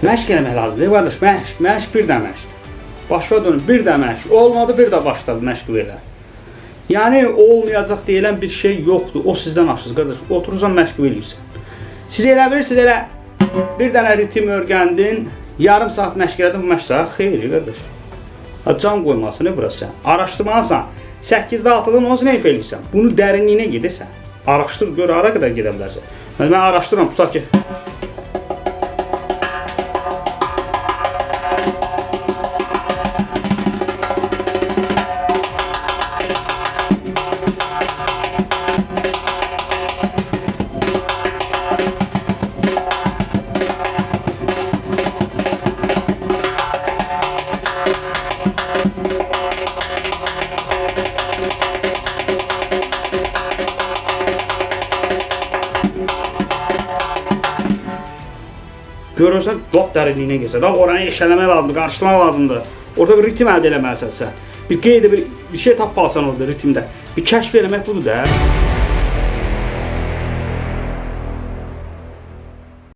Məşq eləmək lazımdır. Qardaş, məşq bir də məşq. Başa dönün, bir də məşq. Olmadı, bir də başladı məşq elə. Yəni olmayacaq deyilən bir şey yoxdur. O sizdən asılıdır qardaş. Oturursan məşq eləyirsən. Siz elə bilirsiniz, elə bir dənə ritim öyrəndin, yarım saat məşq elədin, bu məşq saat xeyir qardaş. Can qoymasın burası sən. Araşdırmalısan. 8-də 6-dan olsa nə eləyirsən? Bunu dərinliyinə gedirsən. Araşdır, gör, hara qədər gedə bilərsən. Mən araşdırıram, tutaq ki. Görürsən, lap dərinliyinə gəlsə. Oranı eşələmək lazımdır, qarşılamaq lazımdır. Orada bir ritim əldə eləməlisən sən. Bir qeydə bir şey tapmalısan orada ritimdə. Bir kəşf eləmək budur da.